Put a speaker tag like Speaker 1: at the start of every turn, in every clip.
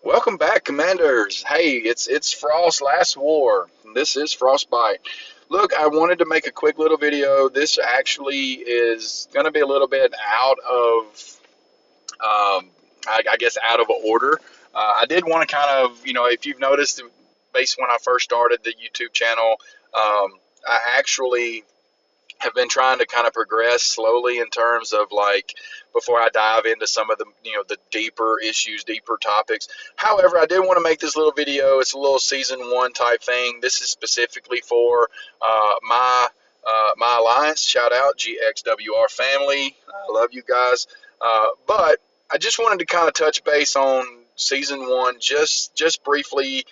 Speaker 1: Welcome back, Commanders. Hey, it's Frost Last War. This is Frostbite. Look, I wanted to make a quick little video. This actually is going to be a little bit out of, I guess, out of order. I did want to kind of, if you've noticed, based when I first started the YouTube channel, I actually have been trying to kind of progress slowly in terms of like before I dive into some of the the deeper issues, deeper topics. However, I did want to make this little video. It's a little season one type thing. This is specifically for my alliance. Shout out GxWr family. I love you guys. But I just wanted to kind of touch base on season one just briefly.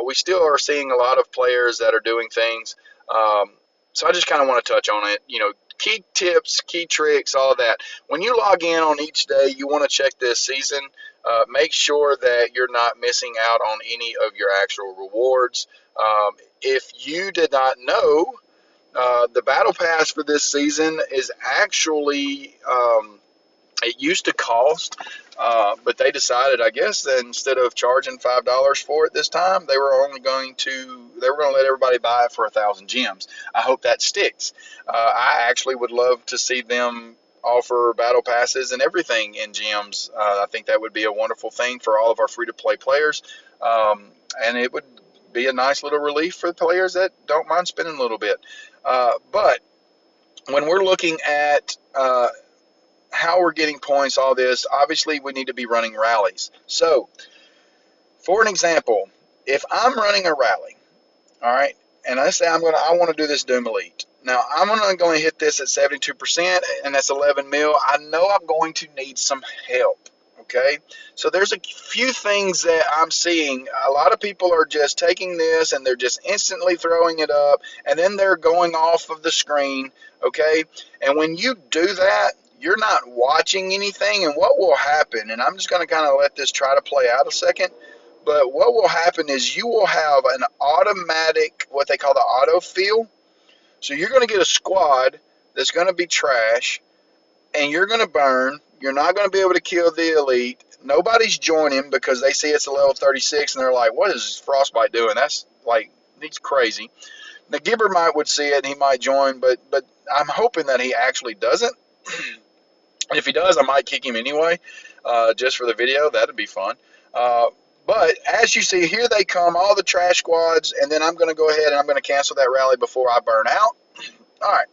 Speaker 1: We still are seeing a lot of players that are doing things. So I just kind of want to touch on it. Key tips, key tricks, all of that. When you log in on each day, you want to check this season. Make sure that you're not missing out on any of your actual rewards. If you did not know, the battle pass for this season is actually it used to cost, but they decided, I guess, that instead of charging $5 for it this time, they were going to let everybody buy it for 1,000 gems. I hope that sticks. I actually would love to see them offer battle passes and everything in gems. I think that would be a wonderful thing for all of our free to play players, and it would be a nice little relief for the players that don't mind spending a little bit. But when we're looking at how we're getting points, all this, obviously we need to be running rallies. So, for an example, if I'm running a rally, all right, and let's say I want to do this Doom Elite. Now, I'm going to hit this at 72%, and that's 11 mil. I know I'm going to need some help, okay? So there's a few things that I'm seeing. A lot of people are just taking this, and they're just instantly throwing it up, and then they're going off of the screen, okay? And when you do that, you're not watching anything, and what will happen, and I'm just going to kind of let this try to play out a second, but what will happen is you will have an automatic, what they call the auto fill. So you're going to get a squad that's going to be trash, and you're going to burn. You're not going to be able to kill the elite. Nobody's joining because they see it's a level 36, and they're like, what is Frostbite doing? That's like, he's crazy. The Gibber would see it, and he might join, but I'm hoping that he actually doesn't. If he does, I might kick him anyway, just for the video. That'd be fun. But as you see, here they come, all the trash squads, and then I'm going to go ahead and I'm going to cancel that rally before I burn out. All right,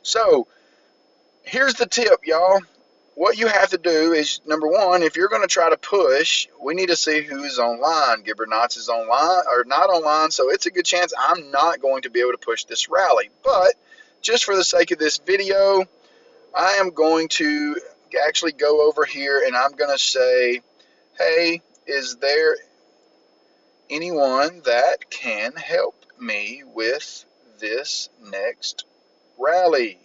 Speaker 1: so here's the tip, y'all. What you have to do is, number one, if you're going to try to push, we need to see who's online. Gibber Knots is online or not online, so it's a good chance I'm not going to be able to push this rally. But just for the sake of this video, I am going to actually go over here and I'm going to say, hey, is there anyone that can help me with this next rally?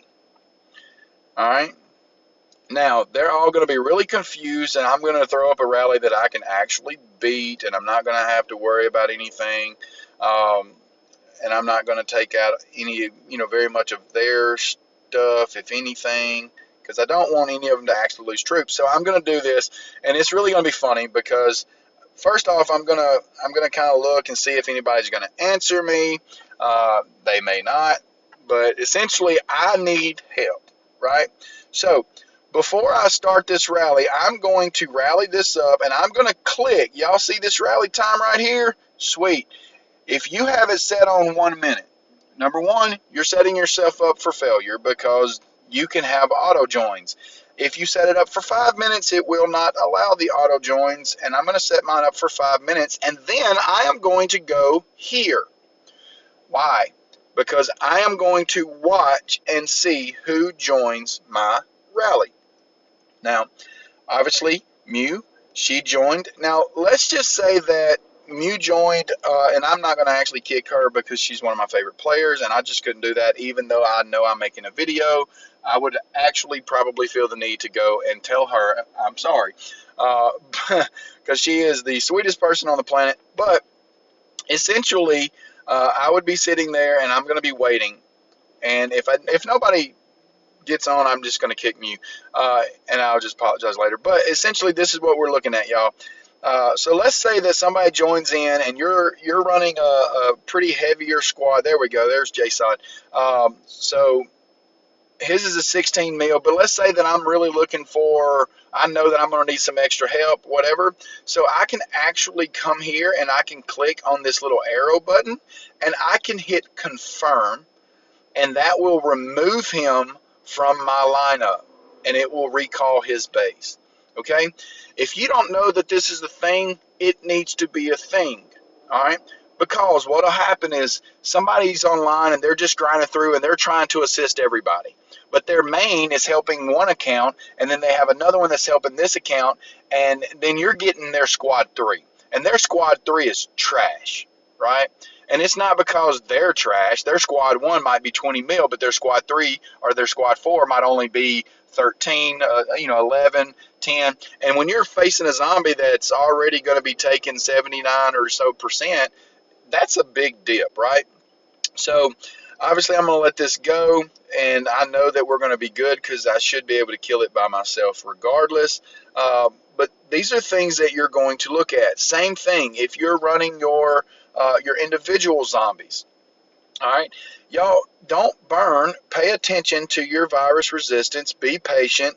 Speaker 1: All right. Now, they're all going to be really confused, and I'm going to throw up a rally that I can actually beat, and I'm not going to have to worry about anything. And I'm not going to take out any, very much of their stuff, if anything, because I don't want any of them to actually lose troops. So I'm going to do this, and it's really going to be funny because first off, I'm gonna kind of look and see if anybody's going to answer me. They may not, but essentially, I need help, right? So before I start this rally, I'm going to rally this up, and I'm going to click. Y'all see this rally time right here? Sweet. If you have it set on 1 minute, number one, you're setting yourself up for failure because you can have auto joins. If you set it up for 5 minutes, it will not allow the auto joins, and I'm going to set mine up for 5 minutes, and then I am going to go here. Why? Because I am going to watch and see who joins my rally. Now, obviously, Mew, she joined. Now, let's just say that Mew joined, and I'm not going to actually kick her because she's one of my favorite players, and I just couldn't do that even though I know I'm making a video. I would actually probably feel the need to go and tell her I'm sorry because she is the sweetest person on the planet. But essentially, I would be sitting there, and I'm going to be waiting. And if nobody gets on, I'm just going to kick Mew, and I'll just apologize later. But essentially, this is what we're looking at, y'all. So let's say that somebody joins in and you're running a pretty heavier squad. There we go. There's Jason. So his is a 16 mil, but let's say that I'm really looking for, I know that I'm going to need some extra help, whatever. So I can actually come here and I can click on this little arrow button and I can hit confirm, and that will remove him from my lineup and it will recall his base. Okay? If you don't know that this is a thing, it needs to be a thing. All right? Because what will happen is somebody's online and they're just grinding through and they're trying to assist everybody. But their main is helping one account, and then they have another one that's helping this account, and then you're getting their squad 3. And their squad 3 is trash, right? And it's not because they're trash. Their squad 1 might be 20 mil, but their squad 3 or their squad 4 might only be 13, 11, 10. And when you're facing a zombie that's already going to be taking 79 or so percent, that's a big dip, right? So obviously I'm going to let this go, and I know that we're going to be good because I should be able to kill it by myself regardless. But these are things that you're going to look at. Same thing if you're running your individual zombies. All right, y'all don't burn. Pay attention to your virus resistance. Be patient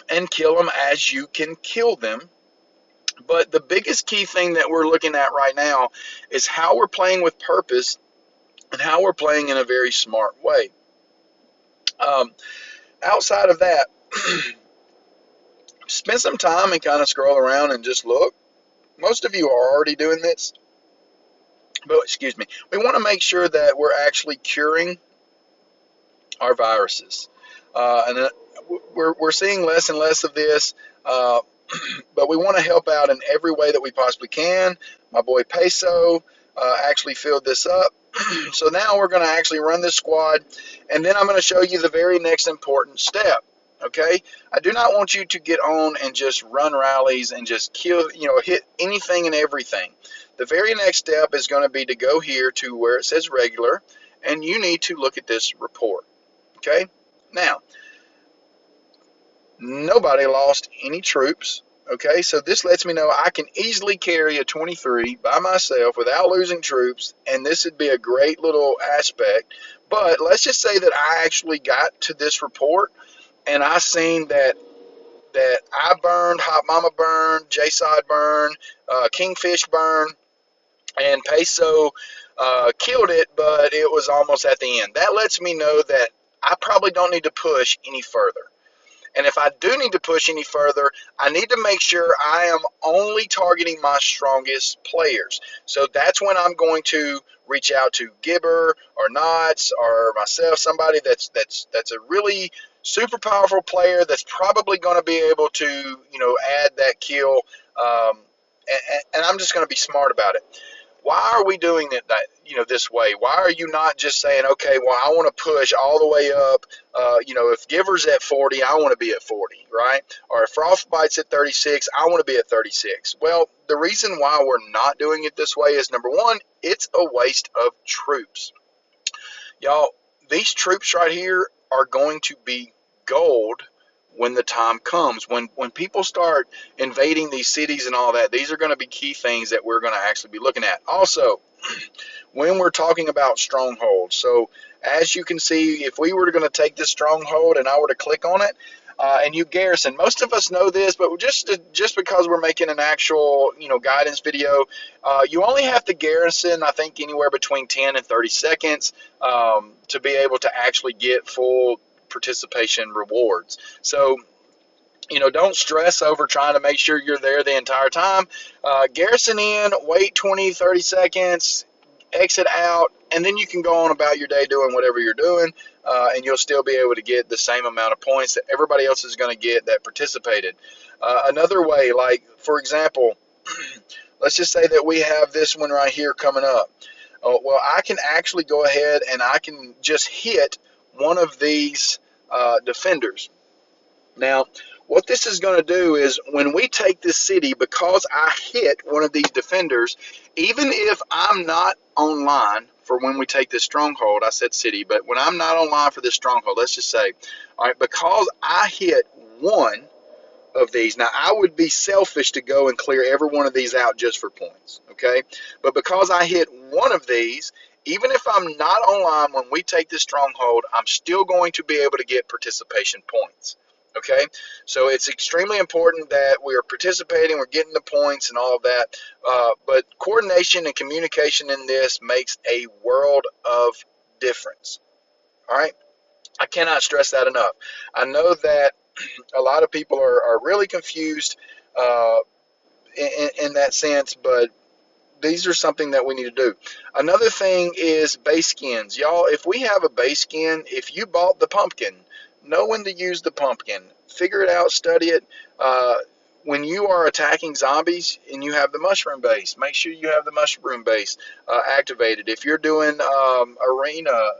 Speaker 1: and kill them as you can kill them. But the biggest key thing that we're looking at right now is how we're playing with purpose and how we're playing in a very smart way. Outside of that, spend some time and kind of scroll around and just look. Most of you are already doing this, but excuse me, we want to make sure that we're actually curing our viruses. And we're seeing less and less of this, but we want to help out in every way that we possibly can. My boy Peso actually filled this up. So now we're going to actually run this squad, and then I'm going to show you the very next important step. Okay, I do not want you to get on and just run rallies and just kill, hit anything and everything. The very next step is going to be to go here to where it says regular, and you need to look at this report. Okay, now nobody lost any troops. Okay, so this lets me know I can easily carry a 23 by myself without losing troops, and this would be a great little aspect. But let's just say that I actually got to this report and I seen that I burned, Hot Mama burned, J-Sod burned, Kingfish burned, and Peso killed it, but it was almost at the end. That lets me know that I probably don't need to push any further. And if I do need to push any further, I need to make sure I am only targeting my strongest players. So that's when I'm going to reach out to Gibber or Knots or myself, somebody that's a really super powerful player that's probably going to be able to, add that kill. And I'm just going to be smart about it. Why are we doing it this way? Why are you not just saying, okay, well, I want to push all the way up. If Giver's at 40, I want to be at 40, right? Or if Frostbite's at 36, I want to be at 36. Well, the reason why we're not doing it this way is, number one, it's a waste of troops. Y'all, these troops right here are going to be gold when the time comes. When people start invading these cities and all that, these are going to be key things that we're going to actually be looking at. Also, when we're talking about strongholds, so as you can see, if we were going to take this stronghold and I were to click on it, and you garrison, most of us know this, but just because we're making an actual guidance video, you only have to garrison, I think, anywhere between 10 and 30 seconds to be able to actually get full participation rewards. So don't stress over trying to make sure you're there the entire time. Garrison in, wait 20, 30 seconds, exit out, and then you can go on about your day doing whatever you're doing, and you'll still be able to get the same amount of points that everybody else is going to get that participated. Another way, like, for example, let's just say that we have this one right here coming up. Well, I can actually go ahead and I can just hit one of these defenders. Now, what this is going to do is when we take this city, because I hit one of these defenders, even if I'm not online for when we take this stronghold, I said city, but when I'm not online for this stronghold, let's just say, all right, because I hit one of these. Now, I would be selfish to go and clear every one of these out just for points, okay? But because I hit one of these, even if I'm not online when we take this stronghold, I'm still going to be able to get participation points, okay? So it's extremely important that we are participating, we're getting the points and all of that. But coordination and communication in this makes a world of difference, all right? I cannot stress that enough. I know that a lot of people are really confused uh, in that sense, but these are something that we need to do. Another thing is base skins. Y'all, if we have a base skin, if you bought the pumpkin, know when to use the pumpkin. Figure it out, study it. When you are attacking zombies and you have the mushroom base, make sure you have the mushroom base activated. If you're doing arena,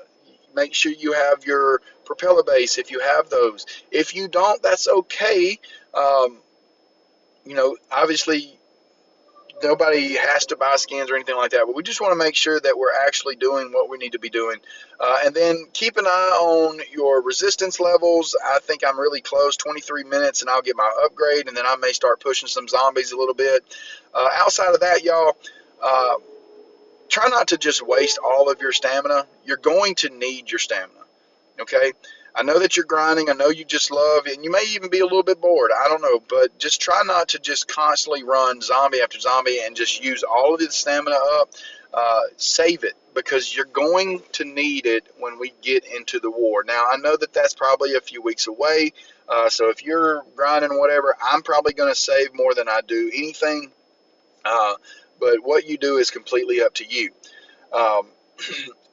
Speaker 1: make sure you have your propeller base if you have those. If you don't, that's okay. Um, Obviously, nobody has to buy skins or anything like that, but we just want to make sure that we're actually doing what we need to be doing. And then keep an eye on your resistance levels. I think I'm really close, 23 minutes, and I'll get my upgrade, and then I may start pushing some zombies a little bit. Outside of that, y'all, uh, try not to just waste all of your stamina. You're going to need your stamina, okay? I know that you're grinding. I know you just love, and you may even be a little bit bored. I don't know, but just try not to just constantly run zombie after zombie and just use all of the stamina up. Save it, because you're going to need it when we get into the war. Now, I know that that's probably a few weeks away, so if you're grinding or whatever, I'm probably going to save more than I do anything, uh, but what you do is completely up to you. Um,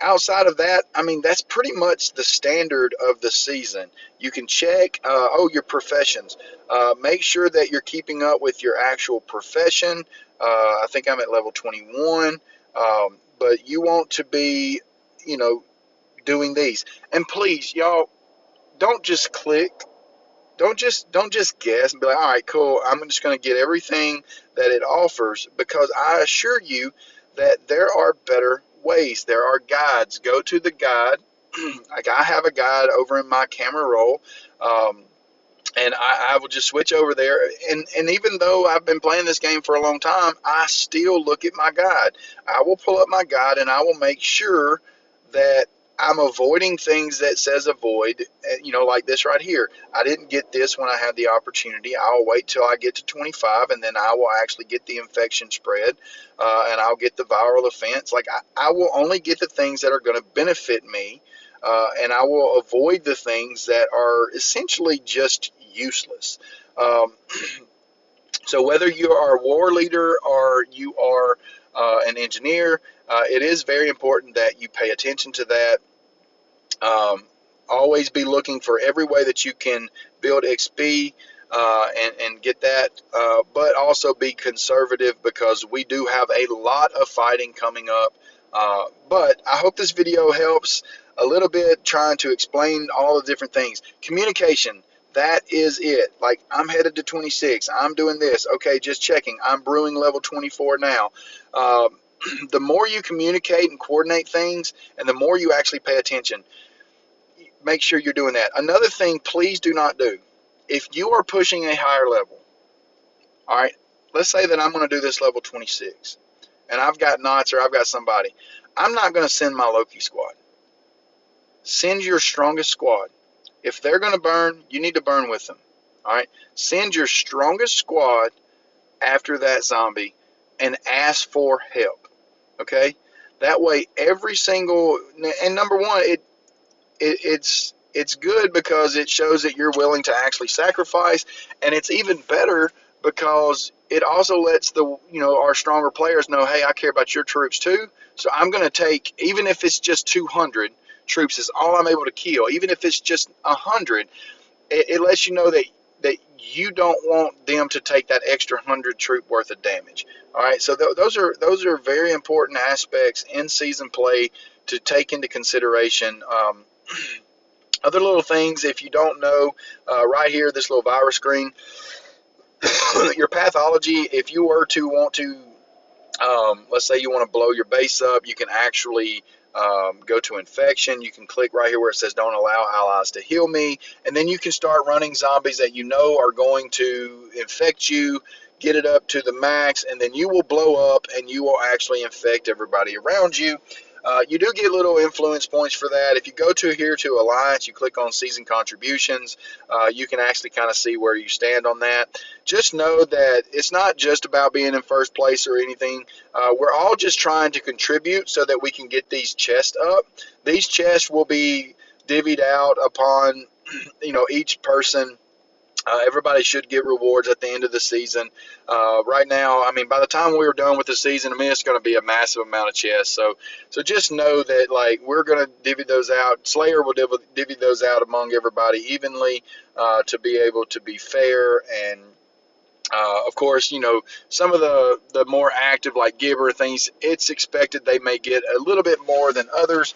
Speaker 1: Outside of that, I mean, that's pretty much the standard of the season. You can check, your professions. Make sure that you're keeping up with your actual profession. I think I'm at level 21, but you want to be, you know, doing these. And please, y'all, don't just click. Don't just guess and be like, all right, cool. I'm just going to get everything that it offers, because I assure you that there are better ways. There are guides. Go to the guide. Like, I have a guide over in my camera roll, and I will just switch over there. And even though I've been playing this game for a long time, I still look at my guide. I will pull up my guide and I will make sure that I'm avoiding things that says avoid, like this right here. I didn't get this when I had the opportunity. I'll wait till I get to 25, and then I will actually get the infection spread, and I'll get the viral offense. Like, I will only get the things that are going to benefit me, and I will avoid the things that are essentially just useless. Um, so whether you are a war leader or you are an engineer, it is very important that you pay attention to that. Um, Always be looking for every way that you can build XP, and get that, but also be conservative, because we do have a lot of fighting coming up. But I hope this video helps a little bit, trying to explain all the different things. Communication, that is it. Like, I'm headed to 26. I'm doing this. Okay, just checking. I'm brewing level 24 now. The more you communicate and coordinate things, and the more you actually pay attention, make sure you're doing that. Another thing, please do not do. If you are pushing a higher level, all right, let's say that I'm going to do this level 26, and I've got Knots or I've got somebody. I'm not going to send my Loki squad. Send your strongest squad. If they're going to burn, you need to burn with them. All right, send your strongest squad after that zombie and ask for help. Okay, that way every single, and number one, it's good because it shows that you're willing to actually sacrifice, and it's even better because it also lets our stronger players know, hey, I care about your troops too, so I'm going to take, even if it's just 200 troops is all I'm able to kill, even if it's just 100, it lets you know that you don't want them to take that extra 100 troop worth of damage. All right, so those are very important aspects in season play to take into consideration. Other little things, if you don't know, right here, this little virus screen, your pathology, if you were to want to, let's say you want to blow your base up, you can actually go to infection. You can click right here where it says don't allow allies to heal me, and then you can start running zombies that you know are going to infect you, get it up to the max, and then you will blow up and you will actually infect everybody around you. You do get little influence points for that. If you go to here to Alliance, you click on Season Contributions, you can actually kind of see where you stand on that. Just know that it's not just about being in first place or anything. We're all just trying to contribute so that we can get these chests up. These chests will be divvied out upon each person. Everybody should get rewards at the end of the season. Right now, I mean, by the time we are done with the season, I mean, it's going to be a massive amount of chests. So just know that, like, we're going to divvy those out. Slayer will divvy those out among everybody evenly to be able to be fair. And of course, some of the more active, like Gibber things, it's expected they may get a little bit more than others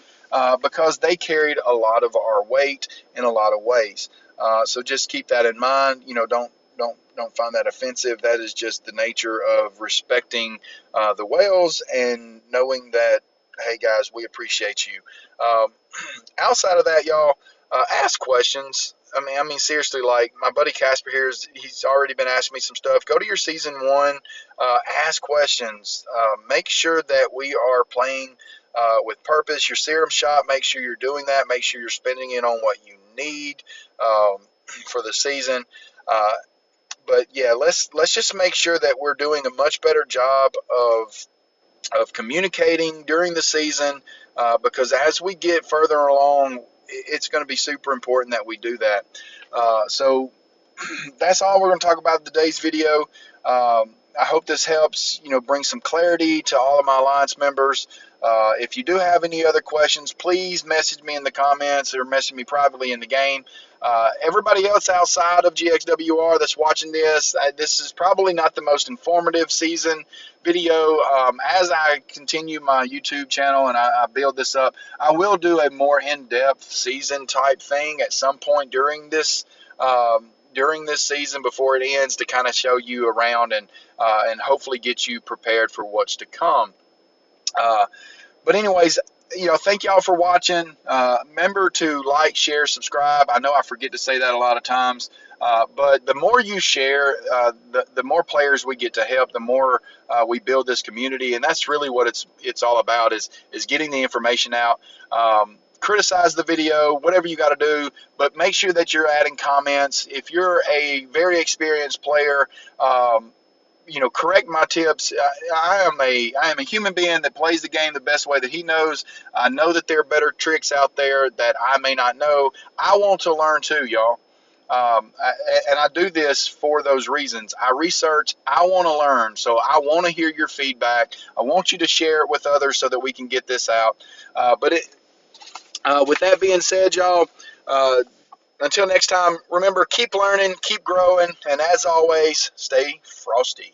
Speaker 1: because they carried a lot of our weight in a lot of ways. So just keep that in mind. Don't find that offensive. That is just the nature of respecting the whales and knowing that, hey guys, we appreciate you. Outside of that, y'all, ask questions. I mean, seriously, like my buddy Casper here, he's already been asking me some stuff. Go to your season one, ask questions. Make sure that we are playing with purpose. Your serum shot, make sure you're doing that. Make sure you're spending it on what you need for the season. But yeah, let's just make sure that we're doing a much better job of communicating during the season because as we get further along, it's going to be super important that we do that. So that's all we're going to talk about in today's video. I hope this helps, bring some clarity to all of my Alliance members. If you do have any other questions, please message me in the comments or message me privately in the game. Everybody else outside of GxWr that's watching this, this is probably not the most informative season video. As I continue my YouTube channel and I build this up, I will do a more in-depth season type thing at some point during this season before it ends to kind of show you around and hopefully get you prepared for what's to come. But anyways, thank y'all for watching. Remember to like, share, subscribe. I know I forget to say that a lot of times, but the more you share, the more players we get to help, the more we build this community, and that's really what it's all about is getting the information out. Criticize the video, whatever you got to do, but make sure that you're adding comments. If you're a very experienced player, correct my tips. I am a human being that plays the game the best way that he knows. I know that there are better tricks out there that I may not know. I want to learn too, y'all. And I do this for those reasons. I research. I want to learn. So I want to hear your feedback. I want you to share it with others so that we can get this out. With that being said, y'all, until next time, remember, keep learning, keep growing, and as always, stay frosty.